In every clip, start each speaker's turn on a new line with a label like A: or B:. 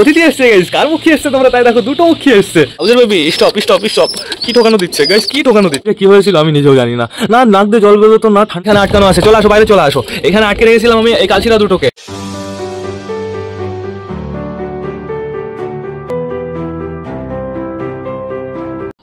A: অতিথি এসছে গাইস, কার মুখে এসছে তোমরা তাই দেখো, দুটো মুখে এসছে। আউজের বেবি স্টপ স্টপ স্টপ, কি ঠকানো দিচ্ছে গাইস, কি ঠকানো দিচ্ছে, কি হয়েছিল আমি নিজেও জানি না। না নাক দিয়ে জল বেরোতো না, ঠান্ডা আটকানো আছে। চলে আসো বাইরে চলে আসো, এখানে আটকে রেখেছিলাম আমি এই কালচিরা দুটোকে।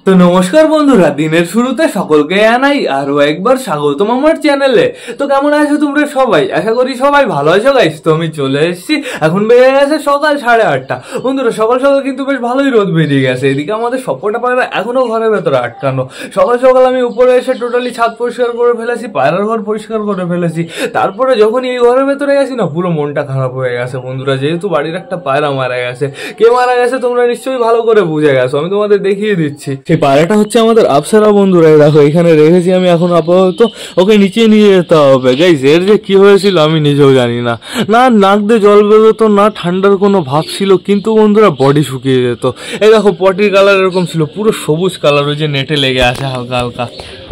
A: তো নমস্কার বন্ধুরা, দিনের শুরুতে সকলকে জানাই আরো একবার স্বাগতম আমার চ্যানেলে। তো কেমন আছো তোমরা সবাই? আশা করি সবাই ভালো আছো গাইস। তো আমি চলে এসেছি, এখন বেড়ে গেছে সকাল 8:30। বন্ধুরা সকাল সকাল কিন্তু বেশ ভালোই রোদ বেরিয়ে গেছে। এদিকে আমাদের সবকটা পায়রা এখনো ঘরের ভেতরে আটকানো। সকাল সকাল আমি উপরে এসে টোটালি ছাদ পরিষ্কার করে ফেলেছি, পায়রার ঘর পরিষ্কার করে ফেলেছি। তারপরে যখন এই ঘরের ভেতরে গেছি না, পুরো মনটা খারাপ হয়ে গেছে বন্ধুরা, যেহেতু বাড়ির একটা পায়রা মারা গেছে। কে মারা গেছে তোমরা নিশ্চয়ই ভালো করে বুঝে গেছো, আমি তোমাদের দেখিয়ে দিচ্ছি। সেই পায়রাটা হচ্ছে আমাদের আফসারা বন্ধুরা। দেখো এখানে রেখেছি আমি, এখন আপাতত ওকে নিচে নিয়ে যেতে হবে গাইস। এর যে কি হয়েছিল আমি নিজেও জানি না। না নাক দিয়ে জল বেরোতো না, ঠান্ডার কোনো ভাব ছিল, কিন্তু বন্ধুরা বডি শুকিয়ে যেত। এই দেখো পটির কালার এরকম ছিল, পুরো সবুজ কালার, ওই যে নেটে লেগে আছে হালকা হালকা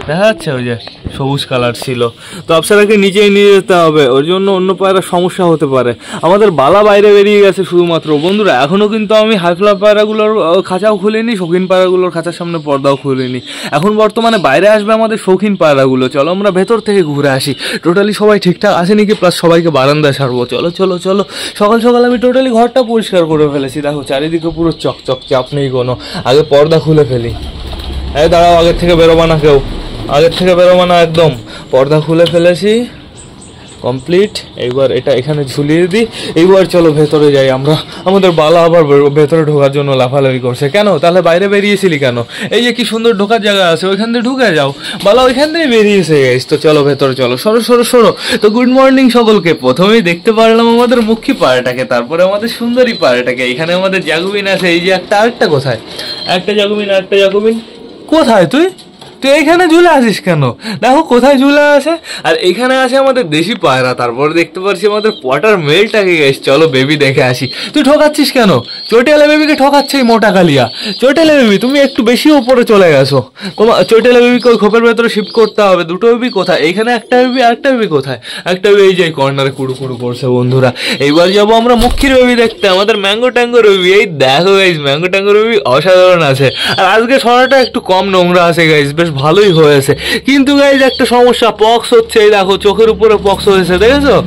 A: দেখা যাচ্ছে, ওই যে সবুজ কালার ছিল। তো আফসারাকে নিচেই নিয়ে যেতে হবে, ওর জন্য অন্য পায়রা সমস্যা হতে পারে। আমাদের বালা বাইরে বেরিয়ে গেছে শুধুমাত্র বন্ধুরা। এখনো কিন্তু আমি হাইফ্লা পায়রাগুলোর খাঁচাও খুলিনি, শৌখিন পায়রাগুলোর খাঁচার সামনে পর্দাও খুলিনি। এখন বর্তমানে বাইরে আসবে আমাদের শৌখিন পায়রাগুলো। চলো আমরা ভেতর থেকে ঘুরে আসি, টোটালি সবাই ঠিকঠাক আছে নাকি, প্লাস সবাইকে বারান্দায় ছাড়বো। চলো চলো চলো, সকাল সকাল আমি টোটালি ঘরটা পরিষ্কার করে ফেলেছি। দেখো চারিদিকে পুরো চকচক, চাপ নেই কোনো। আগে পর্দা খুলে ফেলি। এই দাঁড়াও, আগের থেকে বেরোবা না কেউ, আগের থেকে বেরোবা না একদম। পর্দা খুলে ফেলেছি কমপ্লিট। এইবার এটা এখানে ঝুলিয়ে দিই। এইবার চলো ভেতরে যাই আমরা। আমাদের বালা আবার ভেতরে ঢোকার জন্য লাফালাফি করছে। কেন তাহলে বাইরে বেরিয়েছিলি কেন? এই যে কি সুন্দর ঢোকার জায়গা আছে, ওইখান দিয়ে ঢুকে যাও। বালা ওইখান দিয়ে বেরিয়েছে গাইস। তো চলো ভেতরে চলো, সরো সরো সরো। তো গুড মর্নিং সকলকে। প্রথমেই দেখতে পারলাম আমাদের মুখী পায়রাটাকে, তারপরে আমাদের সুন্দরী পায়রাটাকে। এখানে আমাদের জাগুবিন আছে, এই যে একটা আরেকটা কোথায়, একটা জাগুবিন আরেকটা জাগুবিন কোথায়? তুই এইখানে ঝুলে আসিস কেন? দেখো কোথায় ঝুলে আছে। আর এখানে আছে আমাদের দেশি পায়রা। তারপর দেখতে পাচ্ছি আমাদের পটার মেলটাকে গেছে। চলো বেবি দেখে আসি। তুই ঠকাচ্ছিস কেন? চটেলা বেবিকে ঠকাচ্ছে এই মোটা কালিয়া। চটেলা বেবি তুমি একটু বেশি উপরে চলে গেছো। তোমার চটেলা বেবিকে ওই খোপের ভেতরে শিফট করতে হবে। দুটো বেবি কোথায়? এইখানে একটা বেবি, আরেকটা বেবি কোথায়? একটা বেবি এই যে কর্নারে কুড়ু কুড়ু করছে বন্ধুরা। এইবার যাবো আমরা মুখির বেবি দেখতে, আমাদের ম্যাঙ্গো ট্যাঙ্গো বেবি। এই দেখো গাইজ, ম্যাঙ্গো ট্যাঙ্গো বেবি অসাধারণ আছে। আর আজকে সরাটা একটু কম নোংরা আছে গাইজ, বেশ ভালোই হয়েছে। কিন্তু গাইজ একটা সমস্যা, পক্স হচ্ছে। এই দেখো চোখের উপরে পক্স হয়েছে, দেখেছো?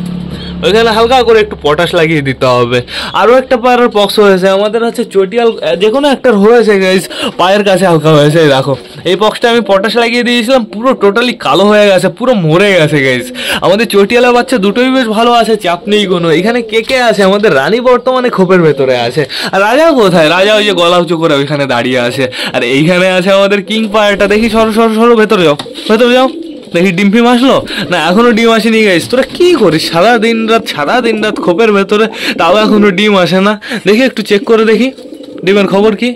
A: ওইখানে হালকা করে একটু পটাশ লাগিয়ে দিতে হবে। আরও একটা পায়ের পক্স হয়েছে আমাদের, হচ্ছে চটিয়াল, যে কোনো একটার হয়েছে গাইজ, পায়ের কাছে হালকা হয়েছে। দেখো এই পক্সটা আমি পটাশ লাগিয়ে দিয়েছিলাম, পুরো টোটালি কালো হয়ে গেছে, পুরো মরে গেছে গাইজ। আমাদের চটিয়ালের বাচ্চা দুটোই বেশ ভালো আছে, চাপ নেই কোনো। এখানে কে কে আছে? আমাদের রানী বর্তমানে খোপের ভেতরে আছে। আর রাজা কোথায়? রাজা ওই যে গলা উঁচু করে ওইখানে দাঁড়িয়ে আছে। আর এইখানে আছে আমাদের কিং পায়রাটা। দেখি সরো সরো সরো, ভেতরে যাও ভেতরে যাও। দেখি ডিম ফিম আসলো না? এখনো ডিম আসেনি গাইস। তোরা কি করিস সারা দিন রাত খোপের ভেতরে, তাও এখনো ডিম আসে না? দেখি একটু চেক করে দেখি ডিমের খবর কি।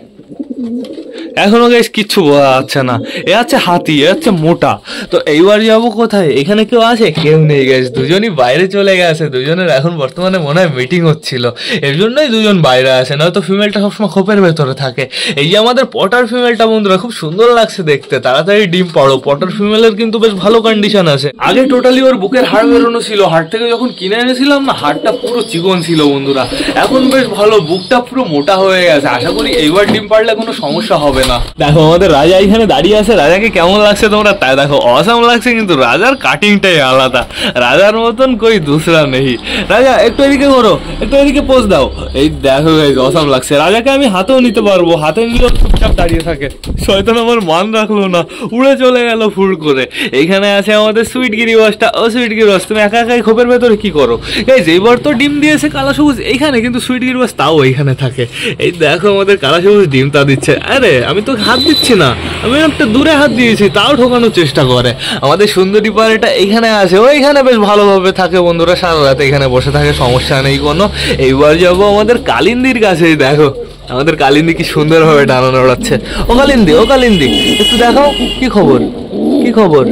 A: এখনো গাইস কিচ্ছু বোঝা যাচ্ছে না। এ আছে হাতি, এ হচ্ছে মোটা। তো এইবার যাবো কোথায়? এখানে কেউ আছে? কেউ নেই গাইস, দুজনই বাইরে চলে গেছে। দুজনের এখন বর্তমানে মনে হয় মিটিং হচ্ছিল, এর জন্যই দুজন বাইরে আসে, নয়তো ফিমেলটা সবসময় খোপের ভেতরে থাকে। এই যে আমাদের পটার ফিমেলটা বন্ধুরা, খুব সুন্দর লাগছে দেখতে। তাড়াতাড়ি ডিম পাড়ো। পটার ফিমেলের কিন্তু বেশ ভালো কন্ডিশন আছে। আগে টোটালি ওর বুকের হাড় বেরোনো ছিল, হাড় থেকে যখন কিনে এনেছিলাম না, হাড়টা পুরো চিকন ছিল বন্ধুরা। এখন বেশ ভালো, বুকটা পুরো মোটা হয়ে গেছে। আশা করি এইবার ডিম পাড়লে কোনো সমস্যা হবে না। দেখো আমাদের রাজা এখানে দাঁড়িয়ে আছে। রাজাকে কেমন লাগছে তোমরা তাই দেখো, অসাম লাগছে। কিন্তু রাজার কাটিংটাই আলাদা, রাজার মতন কই দুসরা নেই। রাজা একটু এদিকে করো, একটু এদিকে পোজ দাও। এই দেখো গাইস, অসাম লাগছে। রাজাকে আমি হাতেও নিতে পারবো, হাতে নিলেও চুপচাপ দাঁড়িয়ে থাকে। শয়তান আমার মান রাখলো না, উড়ে চলে গেল ফুল করে। এইখানে আছে আমাদের সুইট গিরিবাসটা। ও সুইট গিরিবাস, তুমি একা একাই খোপের ভেতরে কি করো গাইস? এইবার তো ডিম দিয়েছে কালা সবুজ এইখানে, কিন্তু সুইট গিরিবাস তাও এইখানে থাকে। এই দেখো আমাদের কালা সবুজ ডিমটা দিচ্ছে। আরে আমি তো হাত দিচ্ছি না, আমি একটা দূরে হাত দিয়েছি, তাও ঠকানোর চেষ্টা করে। আমাদের সুন্দরী পায়রাটা এখানে আছে, ওইখানে বেশ ভালোভাবে থাকে বন্ধুরা, সারা রাত এখানে বসে থাকে, সমস্যা নেই কোনো। এইবার যাবো আমাদের কালিন্দির কাছে। দেখো আমাদের কালিন্দি কি সুন্দরভাবে ডানা নড়াচ্ছে। ও কালিন্দি, ও কালিন্দি একটু দেখাও, কি খবর, কি খবর?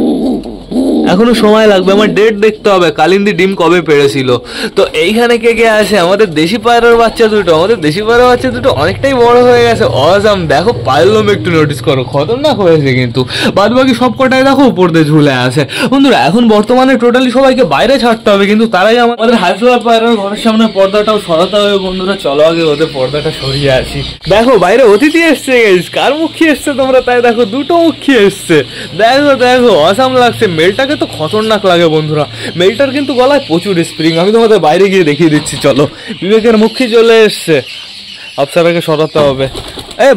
A: এখনো সময় লাগবে, আমার ডেট দেখতে হবে কালিন্দী ডিম কবে পেড়েছিল। তো এইখানে কে কে আছে, আমাদের দেশি পায়রার বাচ্চা দুটো। আমাদের দেশি পায়রার বাচ্চা দুটো অনেকটাই বড় হয়ে গেছে, অসাম। দেখো পায়ের লোম একটু নোটিস করো, খতরনাক হয়েছে। কিন্তু বাদ বাকি সব কটাই দেখো উপর দিয়ে ঝুলে আছে। বন্ধুরা এখন বর্তমানে টোটালি সবাইকে বাইরে ছাড়তে হবে, কিন্তু তারাই আমাদের হাই ফ্লাওয়ার পায়রার ঘরের সামনে পর্দাটাও সরাতে হবে। বন্ধুরা চলো আগে ওদের পর্দাটা সরিয়ে আসি। দেখো বাইরে অতিথি এসছে, কার মুখী এসছে তোমরা তাই দেখো, দুটো মুখী এসছে। দেখো দেখো অসাম লাগছে। মেলটাকে তো খতরনাক লাগে বন্ধুরা, মেলটার কিন্তু গলায় প্রচুর স্প্রিং। আমি তোমাদের বাইরে গিয়ে দেখিয়ে দিচ্ছি চলো। বিবেকের মুখী চলে এসছে, আফসারাকে সরাতে হবে।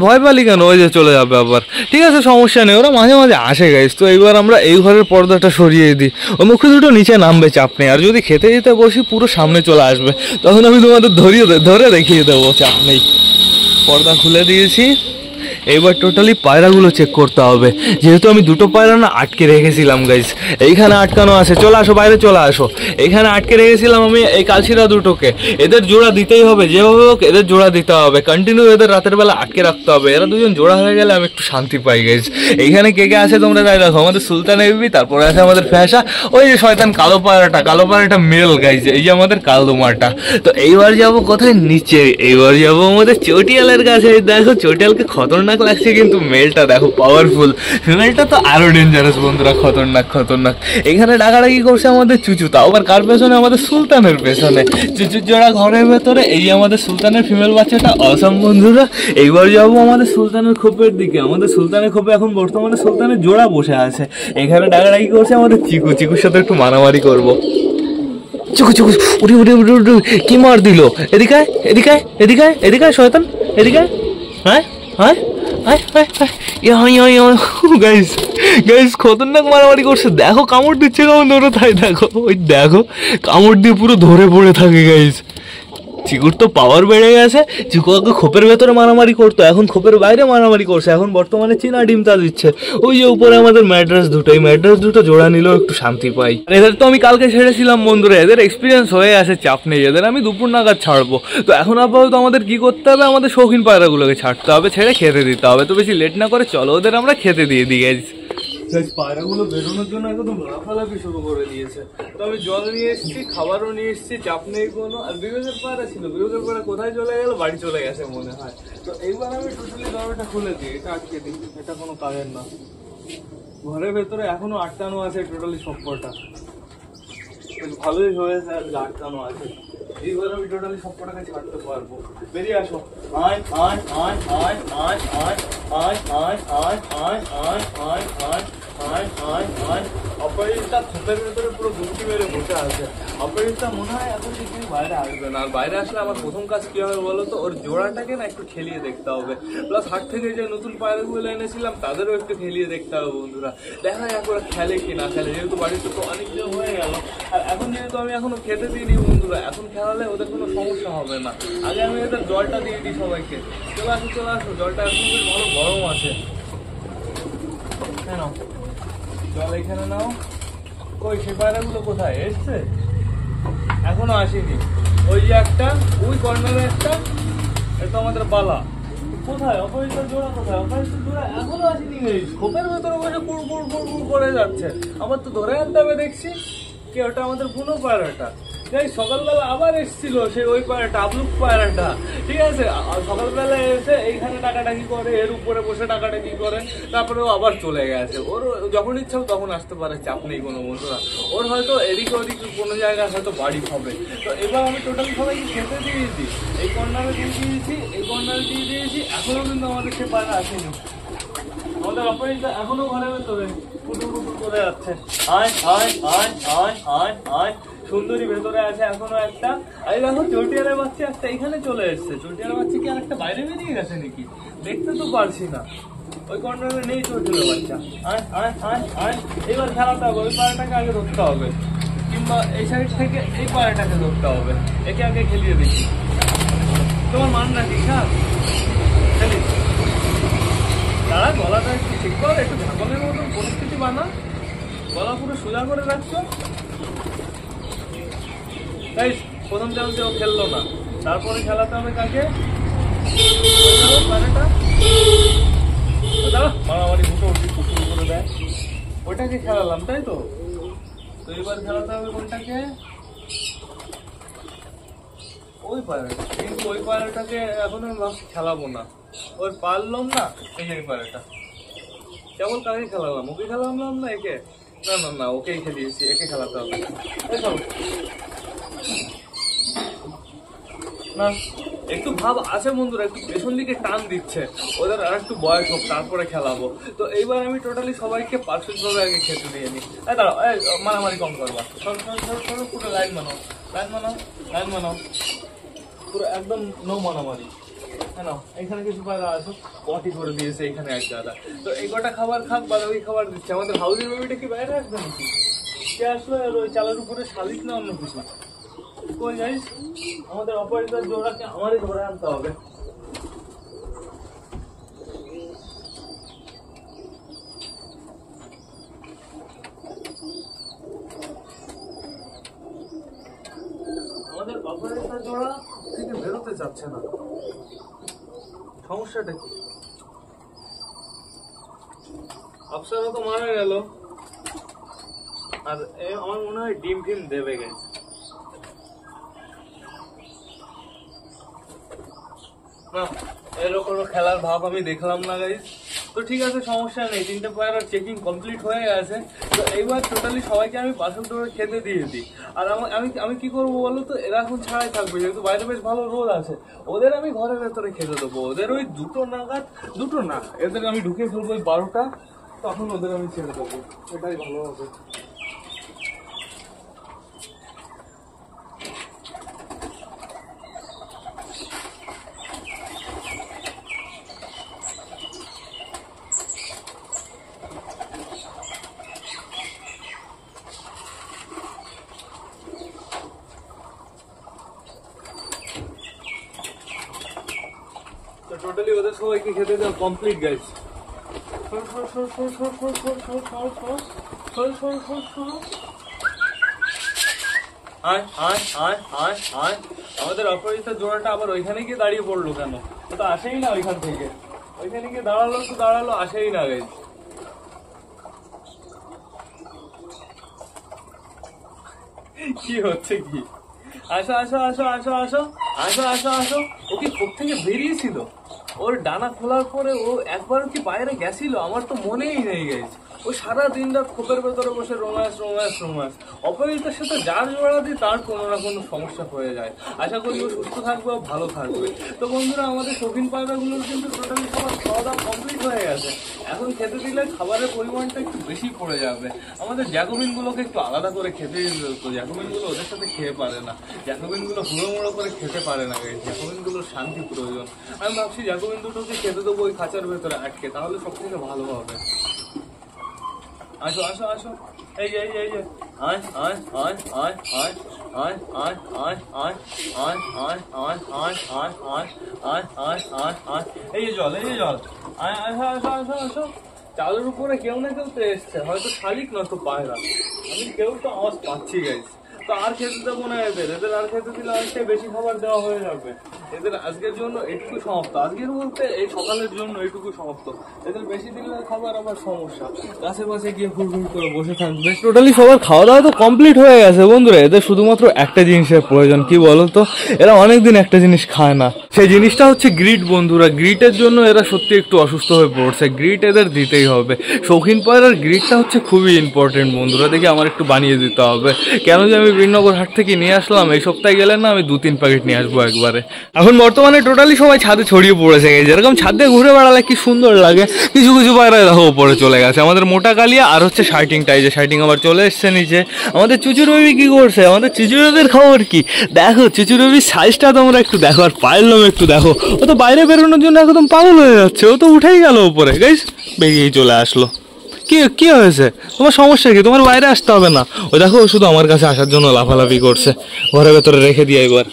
A: ভয় পালি কেন, ওই যে চলে যাবে আবার। ঠিক আছে সমস্যা নেই, ওরা মাঝে মাঝে আসে গাইস। তো এইবার আমরা এই ঘরের পর্দাটা সরিয়ে দিই, ওই মুখে দুটো নিচে নামবে, চাপ নেই। আর যদি খেতে দিতে বসি পুরো সামনে চলে আসবে, তখন আমি তোমাদের ধরে দেখিয়ে দেবো, চাপ নেই। পর্দা খুলে দিয়েছি। এইবার টোটালি পায়রাগুলো চেক করতে হবে, যেহেতু আমি দুটো পায়রা না আটকে রেখেছিলাম গাইস। এইখানে আটকানো আছে, চলে আসো বাইরে চলে আসো। এইখানে আটকে রেখেছিলাম আমি এই কালশিরা দুটোকে, এদের জোড়া দিতেই হবে যেভাবে হোক, এদের জোড়া দিতে হবে। কন্টিনিউ এদের রাতের বেলা আটকে রাখতে হবে, এরা দুজন জোড়া হয়ে গেলে আমি একটু শান্তি পাই গাইস। এইখানে কে কে আছে তোমরা তাই দেখো, আমাদের সুলতান এবিবি, তারপরে আছে আমাদের ফ্যাশা, ওই যে শয়তান কালো পায়রাটা মেল গাইস, এই যে আমাদের কালদুমাটা। তো এইবার যাবো কোথায়, নিচে। এইবার যাবো আমাদের চটিয়ালের কাছে। দেখো চটিয়ালকে খতরনাক লাগছে, কিন্তু মেলটা দেখো পাওয়ারফুল, ফিমেলটা তো আরো ডেঞ্জারাস বন্ধুরা, খতরনাক। এখানে ডাকাডাকি করছে আমাদের চুচু, তাও আবার কার পেছনে, আমাদের সুলতানের পেছনে। চুচুর জোড়া ঘরের ভেতরে, এই আমাদের সুলতানের ফিমেল বাচ্চাটা অসম বন্ধুরা। এইবার যাবো আমাদের সুলতানের খোপের দিকে। আমাদের সুলতানের খোপে এখন বর্তমানে সুলতানের জোড়া বসে আছে। এখানে ডাকাডাকি করছে আমাদের চিকুর সাথে একটু মারামারি করবো। চুকু উঠি কি মার দিল, এদিকে শয়তান, এদিকে গাইস খতরনাক মারামারি করছে। দেখো কামড় দিচ্ছে কেমন ধরে, তাই দেখো ওই দেখো কামড় দিয়ে পুরো ধরে পড়ে থাকে গাইস। চিকুর তো পাওয়ার বেড়ে গেছে। চিকু আগে খোপের ভেতরে মারামারি করতো, এখন খোপের বাইরে মারামারি করছে। এখন বর্তমানে চীনা ডিম তা দিচ্ছে। ওই যে উপরে আমাদের ম্যাড্রাস দুটো, এই ম্যাড্রাস দুটো জোড়া নিলেও একটু শান্তি পাই। এদের তো আমি কালকে ছেড়েছিলাম বন্ধুরা, এদের এক্সপিরিয়েন্স হয়ে আছে, চাপ নেই। এদের আমি দুপুর নাগাদ ছাড়বো। তো এখন আপাতত আমাদের কি করতে হবে, আমাদের শৌখিন পায়রাগুলোকে ছাড়তে হবে, ছেড়ে খেতে দিতে হবে। তো বেশি লেট না করে চলো ওদের আমরা খেতে দিয়ে দিই। পায়রাগুলো বেরোনোর জন্য একদম লাফালাফি শুরু করে দিয়েছে। তো আমি জল নিয়ে এসেছি, খাবারও নিয়ে এসেছি, চাপ নেই কোনো। আর বিবেকের পায়রা ছিল, বিবেকের পায়রা কোথায় চলে গেল, বাড়ি চলে গেছে মনে হয়। তো এইবার আমি টোটালি দরজাটা খুলে দিই, এটা আটকে দিই, এটা কোনো কাজের না। ঘরের ভেতরে এখনো আটকানো আছে টোটালি সব কটা, ভালোই হয়েছে আর আটকানো আছে। এইবার আমি টোটালি সব কটাকে ছাড়তে পারবো। বেরিয়ে আসো। অপারেটরটা খোপের ভেতরে পুরো গুমটি মেরে বসে আছে। অপারেটরটা মনে হয় এখন কিছুদিন বাইরে আসবে না। আর বাইরে আসলে আমার প্রথম কাজ কি হবে বলো তো, ওর জোড়াটাকে না একটু খেলিয়ে দেখতে হবে। প্লাস হাট থেকে যে নতুন পায়রাগুলো এনেছিলাম তাদেরও একটু খেলিয়ে দেখতে হবে বন্ধুরা। দেখা যাক ওরা খেলে কি না খেলে, যেহেতু বাড়িতে তো অনেক দিন হয়ে গেল। আর এখন যেহেতু আমি এখনো খেতে দিইনি বন্ধুরা, এখন খেলালে ওদের কোনো সমস্যা হবে না। আগে আমি এদের জলটা দিয়ে দিই সবাইকে। চলে আসো, জলটা এখন বেশ ভালো গরম আছে। হ্যাঁ নাও জল, এখানে নাও। কই সে পায়রাগুলো কোথায় এসছে? এখনো আসেনি। ওই যে একটা, ওই কর্নারে একটা, এটা আমাদের বালা। কোথায় অপরিচিত জোড়া, কোথায় অপরিচিত জোড়া? এখনো আসেনি। খোপের ভেতরে বসে কুড় করে যাচ্ছে। আমার তো ধরে আনতে হবে দেখছি। কি ওটা আমাদের বুনো পায়রাটা। সকালবেলা আবার এসেছিল সে ওই পায়রাটা, আবলুক পায়রাটা। ঠিক আছে, সকালবেলা এসে এইখানে ডাকাডাকি করে, এর উপরে বসে ডাকাডাকি করে, তারপরে ও আবার চলে গেছে। ওর যখন ইচ্ছা তখন আসতে পারে, চাপ নেই কোনো বন্ধুরা। ওর হয়তো এদিকে ওদিকে কোনো জায়গায় হয়তো বাড়ি হবে। তো এবার আমি টোটাল সবাইকে খেতে দিয়েছি। এই কর্নারে দিয়ে দিয়েছি, এই কর্নারে দিয়ে দিয়েছি। এখনো কিন্তু আমাদের সে পায়রা আসেনি। আমাদের অপারেটর এখনো ঘরের ভেতরে কুটুর করে যাচ্ছে। সুন্দরী ভেতরে আছে এখনো একটা। এই দেখো চটিয়ালের বাচ্চা একটা এখানে চলে এসছে। চটিয়ালের বাচ্চা কি আর একটা বাইরে বেরিয়ে গেছে নাকি? দেখতে তো পারছি না। ওই কর্নারে নেই চটিয়ালের বাচ্চা। এবার খেলাতে হবে, ওই পায়রাটাকে আগে ধরতে হবে, কিংবা এই সাইড থেকে এই পায়রাটাকে ধরতে হবে। একে আগে খেলিয়ে দেখি। তোমার মান রাখি খেলি। তারা গলাটা একটু ঠিক কর, একটু ঝাঁকনের মতন পরিস্থিতি বানা। গলা পুরো সোজা করে রাখছো। তাই প্রথম চান্সে ও খেললো না, তারপরে খেলাতে হবে কাকে? মারামারি দুটো শুরু করে দেয়। ওটাকে খেলালাম তাই তো। তো এবার খেলাতে হবে কোনটাকে, ওই পায়রাটা, কিন্তু ওই পায়রাটাকে এখন আমি খেলাবো না, ওর পারলাম না, এই পায়রাটা কেবল কাকে খেলালাম, ওকে খেলালাম না একে, না না না ওকেই খেলিয়েছি, একে খেলাতে হবে না। একটু ভাব আছে বন্ধুরা, একটু পেছন দিকে টান দিচ্ছে, ওদের আর একটু বয়স হোক তারপরে খেলাবো। তো এইবার আমি টোটালি সবাইকে পারফেক্ট ভাবে আগে খেতে দিয়ে নিই। দাঁড়াও, মারামারি কম করবা, পুরো লাইন বানাও, লাইন বানাও, লাইন বানাও, পুরো একদম নো মারামারি। হ্যাঁ, এখানে কিছু পায়রা আছে পটি করে দিয়েছে এখানে এক দাদা, তো এই কটা খাবার খাক, বাকি খাবার দিচ্ছে। আমাদের হাউসের বেবিটা কি বাইরে আসবে নাকি? কে আসলো? ওই চালের উপরে শালিক না অন্য কিছু? কই যাইস? আমাদের অপারেটর জোড়াকে আমারই ধরে আনতে হবে। আমাদের অপারেটর জোড়া থেকে বেরোতে চাচ্ছে না, সমস্যাটা কি? অপসারও তো মারা গেল, আর আমার মনে হয় ডিম ফিম দেবে গেছে। না, এরকম খেলার ভাব আমি দেখলাম না গাইস। তো ঠিক আছে, সমস্যা নেই, 3টে পায়রার চেকিং কমপ্লিট হয়ে গেছে। তো এইবার টোটালি সবাইকে আমি পাশে খেতে দিয়ে দিই। আর আমি কি করবো বলো তো, এরা এখন ছাড়াই থাকবে, যেহেতু বাইরে বেশ ভালো রোদ আছে। ওদের আমি ঘরের ভেতরে খেতে দেবো, ওদের ওই 2টো নাগাদ, 2টো না, এদের আমি ঢুকে ফেলবো ওই 12টা, তখন ওদের আমি ছেড়ে দেবো, এটাই ভালো হবে। টোটালি ওদের সবাইকে খেতে দেওয়া কমপ্লিট গাইস। আমাদের অপরাজিতার জোড়াটা আবার ওইখানে গিয়ে দাঁড়িয়ে পড়লো কেন? ও তো আসেই না ওইখান থেকে, ওইখানে গিয়ে দাঁড়ালো তো দাঁড়ালো, আসেই না গাইস। কি হচ্ছে কি? আসো আসো আসো আসো আসো আসো আসো আসো। ও কি কোথা থেকে বেরিয়েছিল? ওর ডানা খোলার পরে ও একবারও কি বাইরে গেছিল? আমার তো মনেই নেই গেছে। ও সারা দিন রাত খোপের ভেতরে বসে রোমান্স রোমান্স রোমান্স। অপরাজিতার সাথে যার জোড়া দিই তার কোনো না কোনো সমস্যা হয়ে যায়। আশা করি ও সুস্থ থাকবে, ও ভালো থাকবে। তো বন্ধুরা, আমাদের শৌখিন পায়রাগুলোর কিন্তু টোটালি সবার খাওয়া দাওয়া কমপ্লিট হয়ে গেছে। এখন খেতে দিলে খাবারের পরিমাণটা একটু বেশি পড়ে যাবে। আমাদের জ্যাকোবিনগুলোকে একটু আলাদা করে খেতে দিতে হতো। জ্যাকোবিনগুলো ওদের সাথে খেয়ে পারে না, জ্যাকোবিনগুলো হুড়োমুড়ো করে খেতে পারে না। জ্যাকোবিনগুলোর শান্তি প্রয়োজন। আমি ভাবছি জ্যাকোবিন দুটোকে খেতে দেবো ওই খাঁচার ভেতরে আটকে, তাহলে সব থেকে ভালো হবে। আসো আসো আসো, এই যে এই যে এই যে আয় আয় আয় আয় আয় আয় আয় আয় আয় আয় আয় আয় আয় আয় আয় আয় আয় আয় আয়, এই যে জল, এই যে জল, আয় আসো আসো আসো আসো। চালের উপরে কেউ না কেউ তো এসছে, হয়তো শালিক নয়তো পায়রা, আমি কেউ তো আওয়াজ পাচ্ছি গাইস। তো আর খেতে দেবো না এদের আর খেতে দিলে অনেকটাই বেশি খাবার দেওয়া হয়ে যাবে। এদের আজকের জন্য এইটুকু সমাপ্ত, আজকের বলতে এই সকালের জন্য এইটুকু সমাপ্ত। এদের বেশি দিলে খাবার আবার সমস্যা, গাছে পাশে গিয়ে ঘুর ঘুর করে বসে থাকবে। টোটালি সবার খাওয়া দাওয়া তো কমপ্লিট হয়ে গেছে বন্ধুরা। এদের শুধুমাত্র একটা জিনিসের প্রয়োজন, কি বলতো? এরা অনেকদিন একটা জিনিস খায় না, সেই জিনিসটা হচ্ছে গ্রিট বন্ধুরা। গ্রিটের জন্য এরা সত্যি একটু অসুস্থ হয়ে পড়ছে, গ্রিট এদের দিতেই হবে। শৌখিন পায়রার গ্রিটটা হচ্ছে খুবই ইম্পর্টেন্ট বন্ধুরা, দেখি আমার একটু বানিয়ে দিতে হবে। কেন যে আমি বীরনগর হাট থেকে নিয়ে আসলাম, এই সপ্তাহে গেলে না আমি 2-3 প্যাকেট নিয়ে আসবো একবারে। এখন বর্তমানে টোটালি সবাই ছাদে ছড়িয়ে পড়েছে, যেরকম ছাদে ঘুরে বেড়ালে কি সুন্দর লাগে। কিছু কিছু পায়রা দেখো উপরে চলে গেছে, আমাদের মোটা কালিয়া আর হচ্ছে শাইটিংটা, এই যে শাইটিং আবার চলে এসছে নিচে। আমাদের চুচুর বেবি কি করছে? আমাদের চুচুর বেবির খবর কি দেখো, চুচুর বেবির সাইজটা তোমরা একটু দেখো, আর পায়ের লোম একটু দেখো। ও তো বাইরে বেরোনোর জন্য একদম পাগল হয়ে যাচ্ছে, ও তো উঠেই গেল উপরে গাইস, বেরিয়েই চলে আসলো। কি হয়েছে? তোমার সমস্যা কি? তোমার বাইরে আসতে হবে না। ও দেখো, শুধু আমার কাছে আসার জন্য লাফালাফি করছে। ঘরের ভেতরে রেখে দিয়ে এবার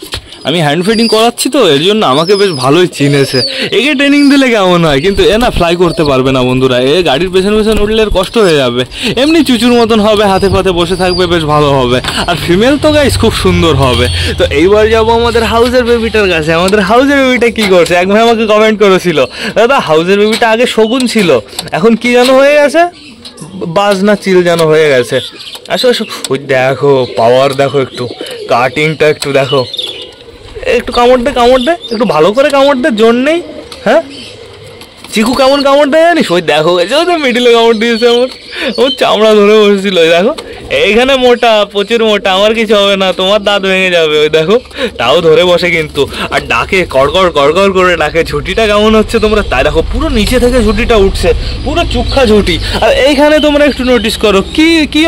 A: আমি হ্যান্ড ফিডিং করাচ্ছি তো, এর জন্য আমাকে বেশ ভালোই চিনেছে। একে ট্রেনিং দিলে কেমন হয়, কিন্তু এ না ফ্লাই করতে পারবে না বন্ধুরা। এ গাড়ির পেছনে পেছনে উঠলে কষ্ট হয়ে যাবে। এমনি চুচুর মতন হবে, হাতে ফাতে বসে থাকবে, বেশ ভালো হবে। আর ফিমেল তো গাইস খুব সুন্দর হবে। তো এইবার যাবো আমাদের হাউসের বেবিটার কাছে। আমাদের হাউসের বেবিটা কি করছে? এক ভাই আমাকে কমেন্ট করেছিল, দাদা হাউসের বেবিটা আগে শগুন ছিল, এখন কি যেন হয়ে গেছে, বাজ না চিল যেন হয়ে গেছে। আসো আসো, ওই দেখো পাওয়ার দেখো, একটু কাটিংটা একটু দেখো, একটু কামড় দে, একটু ভালো করে কামড় দে, জোর নেই। হ্যাঁ চিকু কেমন কামড় দেয় জানিস? ওই দেখো মিডিলে কামড় দিয়েছে আমার, ওর চামড়া ধরে বসেছিল। ওই দেখো এইখানে মোটা, প্রচুর মোটা, আমার কিছু হবে না, তোমার দাঁত ভেঙে যাবে। ওই দেখো তাও ধরে বসে কিন্তু, আর ডাকে কড়কড় কড়কড় করে ডাকে। ঝুঁটিটা কেমন হচ্ছে তোমরা তাই দেখো, পুরো নিচে থেকে ঝুঁটিটা উঠছে, পুরো চুক্ষা ঝুঁটি। আর এইখানে তোমরা একটু নোটিস করো, কি কি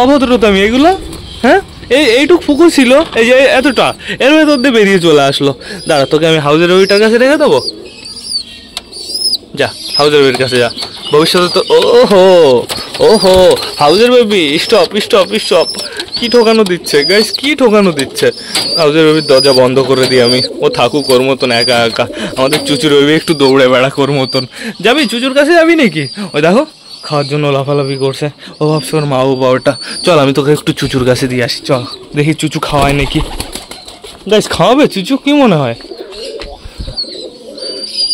A: অভদ্রতামি এগুলো। হ্যাঁ এইটুক পুকুর ছিল, এই যে এতটা, এর ভেতর দিয়ে বেরিয়ে চলে আসলো। দাঁড়া, তোকে আমি হাউজের ওইটার কাছে রেখে দেবো, যা হাউজের বেবির কাছে যা। ভবিষ্যতে তো ওহো হাউজের বেবি, স্টপ স্টপ স্টপ। কি ঠোকানো দিচ্ছে গাইস, কি ঠোকানো দিচ্ছে। হাউজের বেবির দরজা বন্ধ করে দিই আমি, ও থাকুক ওর মতন একা একা। আমাদের চুচুর বেবি একটু দৌড়ে বেড়াক ওর মতন। যাবি চুচুর কাছে, যাবি নাকি? ওই দেখো খাওয়ার জন্য লাফালাফি করছে, ও ভাবছে ওর মা বাবা ওটা। চল আমি তোকে একটু চুচুর কাছে দিয়ে আসি, চল দেখি চুচু খাওয়ায় নাকি। গাইস খাওয়াবে চুচু, কি মনে হয়?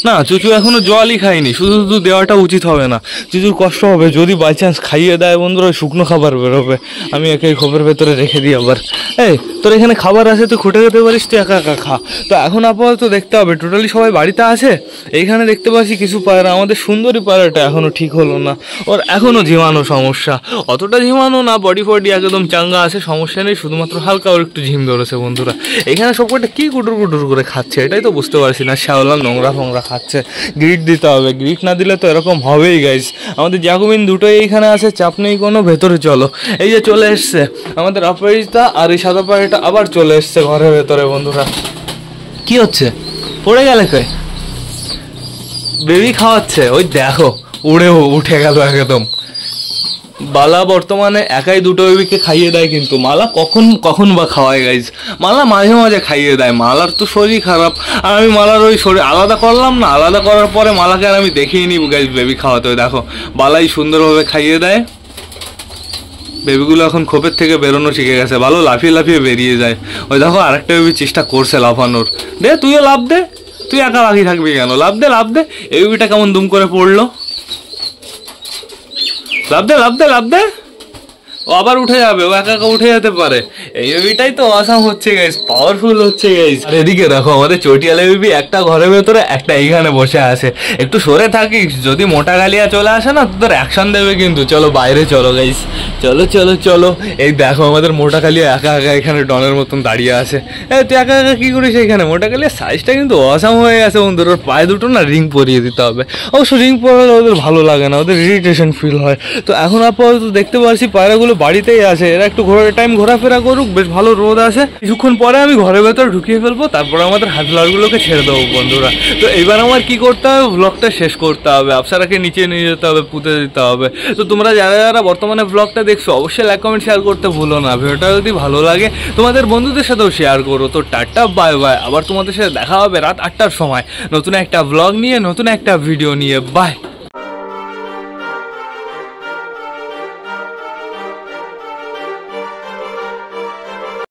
A: না, চুচু এখনো জলই খায়নি, শুধু শুধু দেওয়াটা উচিত হবে না, চুচুর কষ্ট হবে যদি বাই চান্স খাইয়ে দেয় বন্ধুরা, শুকনো খাবার বেরোবে। আমি একে খোপের ভেতরে রেখে দিই আবার। এই তোর এখানে খাবার আছে, তুই খুঁটে খেতে পারিস, তুই একা একা খা। তো এখন আপাতত দেখতে হবে টোটালি সবাই বাড়িতে আছে। এইখানে দেখতে পাচ্ছি কিছু পায়রা, আমাদের সুন্দরী পায়রাটা এখনো ঠিক হলো না, ওর এখনো ঝিমানো সমস্যা, অতটা ঝিমানো না, বডি ফডি একদম চাঙ্গা আছে, সমস্যা নেই, শুধুমাত্র হালকা ওর একটু ঝিম ধরেছে বন্ধুরা। এখানে সব কটা কি কুটুর কুটুর করে খাচ্ছে এটাই তো বুঝতে পারছি না। শ্যাওলা নোংরা ফোংরা খাচ্ছে, গ্রিট দিতে হবে, গ্রিট না দিলে তো এরকম হবেই গাইস। আমাদের জ্যাকুবিন দুটোই এইখানে আছে, চাপ নেই কোনো, ভেতরে চলো। এই যে চলে এসছে আমাদের অপরাজিতা, আর এই সাদা পায়রাটা আবার চলে এসছে ঘরের ভেতরে বন্ধুরা। কি হচ্ছে? পড়ে গেলে কে? বেবি খাওয়াচ্ছে, ওই দেখো উঠে গেল একদম। বালা বর্তমানে একাই দুটো বেবিকে খাইয়ে দেয়, কিন্তু মালা কখন কখন বা খাওয়ায় গাইজ। মালা মাঝে মাঝে খাইয়ে দেয়, মালার তো শরীর খারাপ, আর আমি মালার ওই শরীর আলাদা করলাম না, আলাদা করার পরে মালাকে আর আমি দেখিয়ে নিব গাইজ বেবি খাওয়াতে। ওই দেখো বালাই সুন্দরভাবে খাইয়ে দেয়, বেবিগুলো এখন খোপের থেকে বেরোনো শিখে গেছে, ভালো লাফিয়ে লাফিয়ে বেরিয়ে যায়। ওই দেখো আরেকটা বেবি চেষ্টা করছে লাফানোর, দে তুইও লাফ দে, তুই একা বাকি থাকবি কেন, লাফ দে লাফ দে। এই বেবিটা কেমন দুম করে পড়লো, লাভ দে লাভ দে লাভ দে, ও আবার উঠে যাবে, ও একা একা উঠে যেতে পারে। এই বেবিটাই তো আসাম হচ্ছে গাইস, পাওয়ারফুল হচ্ছে গাইস। আর এদিকে দেখো আমাদের চটিয়ালা বেবি একটা ঘরের ভেতরে, একটা এইখানে বসে আছে। একটু সরে থাকিস, যদি মোটা গালিয়া চলে আসে না তোদের অ্যাকশন দেবে কিন্তু। চলো বাইরে চলো গাইস, চলো চলো চলো। এই দেখো আমাদের মোটা কালিয়া একা একা এখানে ডনের মতন দাঁড়িয়ে আছে। তুই একা একা কি করিস এখানে? মোটা কালিয়া সাইজটা কিন্তু অসাম হয়ে গেছে বন্ধুর, ওর পায়ে দুটো না রিং পরিয়ে দিতে হবে। অবশ্য রিং পরালে ওদের ভালো লাগে না, ওদের ইরিটেশন ফিল হয়। তো এখন আপাতত দেখতে পাচ্ছি পায়রাগুলো বাড়িতেই আছে, এরা একটু টাইম ঘোরাফেরা করুক, বেশ ভালো রোদ আছে, কিছুক্ষণ পরে আমি ঘরের ভেতর ঢুকিয়ে ফেলবো, তারপরে আমাদের হাজলারগুলোকে ছেড়ে দেবো বন্ধুরা। তো এবার আমার কি করতে হবে, ব্লগটা শেষ করতে হবে, আপসারাকে নিচে নিয়ে যেতে হবে, পুঁতে দিতে হবে। তো তোমরা যারা যারা বর্তমানে ব্লগটা দেখছো অবশ্যই লাইক কমেন্ট শেয়ার করতে ভুলো না। ভিডিওটা যদি ভালো লাগে তোমাদের বন্ধুদের সাথেও শেয়ার করো। তো টাটা বাই বাই, আবার তোমাদের সাথে দেখা হবে রাত 8টার সময় নতুন একটা ব্লগ নিয়ে, নতুন একটা ভিডিও নিয়ে। বাই।